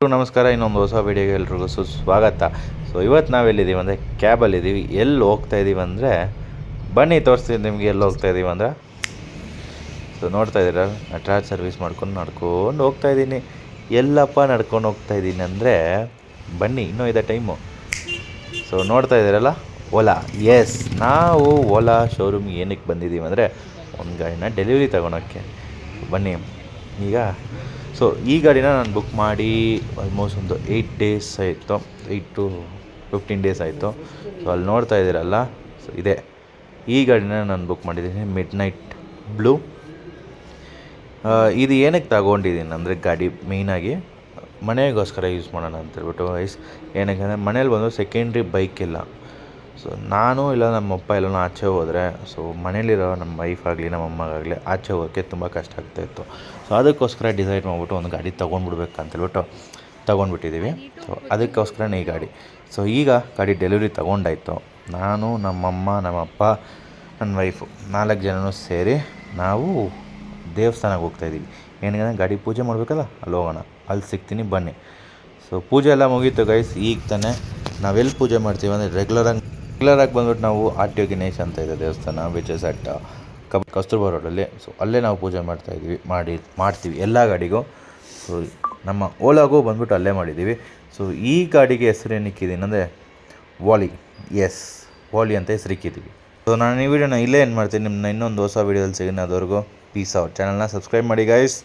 ನಮಸ್ಕಾರ, ಇನ್ನೊಂದು ಹೊಸ ವೀಡಿಯೋಗೆ ಎಲ್ರಿಗೂ ಸುಸ್ವಾಗತ. ಸೊ ಇವತ್ತು ನಾವೆಲ್ಲಿದ್ದೀವಿ ಅಂದರೆ ಕ್ಯಾಬಲ್ಲಿದ್ದೀವಿ. ಎಲ್ಲಿ ಹೋಗ್ತಾ ಇದ್ದೀವಿ ಅಂದರೆ ಬನ್ನಿ ತೋರಿಸ್ತೀನಿ ನಿಮಗೆ. ಎಲ್ಲಿ ಹೋಗ್ತಾ ಇದ್ದೀವಿ ಅಂದರೆ ನೋಡ್ತಾ ಇದ್ದೀರಾ, ನಟರಾಜ್ ಸರ್ವಿಸ್ ನಡ್ಕೊಂಡು ಹೋಗ್ತಾ ಇದ್ದೀನಿ. ಎಲ್ಲಪ್ಪ ನಡ್ಕೊಂಡು ಹೋಗ್ತಾ ಇದ್ದೀನಿ ಅಂದರೆ ಬನ್ನಿ, ಇನ್ನೂ ಇದೆ ಟೈಮು. ಸೊ ನೋಡ್ತಾ ಇದ್ದೀರಲ್ಲ, ಓಲಾ. ಎಸ್, ನಾವು ಓಲಾ ಶೋರೂಮ್ಗೆ ಏನಕ್ಕೆ ಬಂದಿದ್ದೀವಿ ಅಂದರೆ ಒಂದು ಗಾಡಿನ ಡೆಲಿವರಿ ತೊಗೊಳಕ್ಕೆ ಬನ್ನಿ. ಈಗ ಈ ಗಾಡಿನ ನಾನು ಬುಕ್ ಮಾಡಿ ಆಲ್ಮೋಸ್ಟ್ ಒಂದು 8 ಡೇಸ್ ಆಯಿತು, 8 to 15 ಡೇಸ್ ಆಯಿತು. ಸೊ ಅಲ್ಲಿ ನೋಡ್ತಾ ಇದ್ದೀರಲ್ಲ, ಸೊ ಇದೆ ಈ ಗಾಡಿನ ನಾನು ಬುಕ್ ಮಾಡಿದ್ದೀನಿ, ಮಿಡ್ ನೈಟ್ ಬ್ಲೂ. ಇದು ಏನಕ್ಕೆ ತಗೊಂಡಿದ್ದೀನಿ ಅಂದರೆ ಗಾಡಿ ಮೇಯ್ನಾಗಿ ಮನೆಗೋಸ್ಕರ ಯೂಸ್ ಮಾಡೋಣ ಅಂತೇಳ್ಬಿಟ್ಟು. ಏನಕ್ಕೆ ಅಂದರೆ ಮನೇಲಿ ಬಂದು ಸೆಕೆಂಡ್ರಿ ಬೈಕ್ ಇಲ್ಲ. ಸೊ ನಾನು ಇಲ್ಲ ನಮ್ಮಪ್ಪ ಎಲ್ಲನೂ ಆಚೆ ಹೋದರೆ, ಸೊ ಮನೇಲಿರೋ ನಮ್ಮ ವೈಫ್ ಆಗಲಿ ನಮ್ಮ ಅಮ್ಮಗಾಗಲಿ ಆಚೆ ಹೋಗೋಕ್ಕೆ ತುಂಬ ಕಷ್ಟ ಆಗ್ತಾಯಿತ್ತು. ಸೊ ಅದಕ್ಕೋಸ್ಕರ ಡಿಸೈಡ್ ಮಾಡಿಬಿಟ್ಟು ಒಂದು ಗಾಡಿ ತೊಗೊಂಡ್ಬಿಡ್ಬೇಕಂತೇಳ್ಬಿಟ್ಟು ತೊಗೊಂಡ್ಬಿಟ್ಟಿದ್ದೀವಿ. ಸೊ ಅದಕ್ಕೋಸ್ಕರನೇ ಈ ಗಾಡಿ. ಸೊ ಈಗ ಗಾಡಿ ಡೆಲಿವರಿ ತೊಗೊಂಡಾಯ್ತು. ನಾನು, ನಮ್ಮಮ್ಮ, ನಮ್ಮಪ್ಪ, ನನ್ನ ವೈಫು 4 ಜನನೂ ಸೇರಿ ನಾವು ದೇವಸ್ಥಾನಕ್ಕೆ ಹೋಗ್ತಾಯಿದ್ದೀವಿ. ಏನಂದರೆ ಗಾಡಿ ಪೂಜೆ ಮಾಡಬೇಕಲ್ಲ, ಅಲ್ಲಿ ಹೋಗೋಣ. ಅಲ್ಲಿ ಸಿಗ್ತೀನಿ ಬನ್ನಿ. ಸೊ ಪೂಜೆ ಎಲ್ಲ ಮುಗೀತು ಗೈಸ್. ಈಗ ತಾನೇ ನಾವೆಲ್ಲಿ ಪೂಜೆ ಮಾಡ್ತೀವಿ ಅಂದರೆ ರೆಗ್ಯುಲರಾಗಿ ಬಂದ್ಬಿಟ್ಟು ನಾವು RTO ಗಣೇಶ್ ಅಂತ ಇದೆ ದೇವಸ್ಥಾನ, ವಿಚ್ ಇಸ್ ಅಟ್ ಕಸ್ತೂರ್ಬಾ ರೋಡಲ್ಲಿ. ಸೊ ಅಲ್ಲೇ ನಾವು ಪೂಜೆ ಮಾಡ್ತೀವಿ ಎಲ್ಲ ಗಾಡಿಗೂ. ಸೊ ನಮ್ಮ ಓಲಾಗೂ ಬಂದ್ಬಿಟ್ಟು ಅಲ್ಲೇ ಮಾಡಿದ್ದೀವಿ. ಸೊ ಈ ಗಾಡಿಗೆ ಹೆಸರು ಏನಕ್ಕಿದ್ದೀನಿ ಅಂದರೆ ವಾಲಿ. ಎಸ್, ವಾಲಿ ಅಂತ ಹೆಸರಿಕ್ಕಿದ್ದೀವಿ. ಸೊ ನಾನು ಈ ವಿಡಿಯೋನ ಇಲ್ಲೇ ಏನು ಮಾಡ್ತೀನಿ. ನಿಮ್ಮನ್ನ ಇನ್ನೊಂದು ಹೊಸ ವೀಡಿಯೋದಲ್ಲಿ ಸಿಗೋಣ. ಅದವರೆಗೂ ಪೀಸ್ ಔಟ್. ಚಾನಲ್ನ ಸಬ್ಸ್ಕ್ರೈಬ್ ಮಾಡಿ ಗೈಸ್.